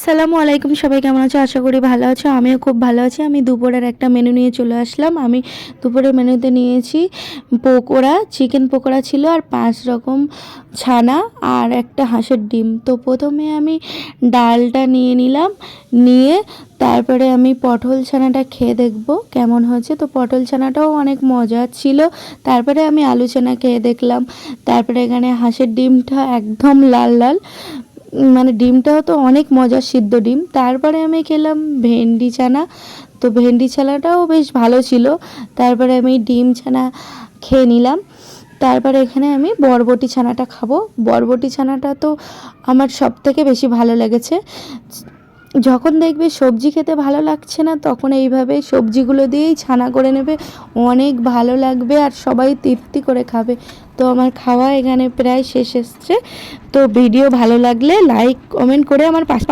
আসসালামু আলাইকুম, সবাই কেমন আছো? আশা করি ভালো আছো। আমিও খুব ভালো আছি। আমি দুপুরের একটা মেনু নিয়ে চলে আসলাম। আমি দুপুরের মেনুতে নিয়েছি পকোড়া, চিকেন পকোড়া ছিল আর 5 রকম ছানা আর একটা হাঁসের ডিম। তো প্রথমে আমি ডালটা নিয়ে নিলাম, নিয়ে তারপরে আমি পটল ছানাটা খেয়ে দেখবো কেমন হয়েছে। তো পটল ছানাটাও অনেক মজা ছিল। তারপরে আমি আলু ছানা খেয়ে দেখলাম। তারপরে এখানে হাঁসের ডিমটা একদম লাল লাল, মানে ডিমটাও তো অনেক মজার, সিদ্ধ ডিম। তারপরে আমি খেলাম ভেন্ডি ছানা। তো ভেন্ডি ছানাটাও বেশ ভালো ছিল। তারপরে আমি ডিম ছানা খেয়ে নিলাম। তারপরে এখানে আমি বরবটি ছানাটা খাবো। বরবটি ছানাটা তো আমার সব থেকে বেশি ভালো লেগেছে। যখন দেখবে সবজি খেতে ভালো লাগছে না, তখন এইভাবে সবজিগুলো দিয়েই ছানা করে নেবে, অনেক ভালো লাগবে আর সবাই তৃপ্তি করে খাবে। তো আমার খাওয়া এখানে প্রায় শেষ এসছে। তো ভিডিও ভালো লাগলে লাইক কমেন্ট করে আমার পাশে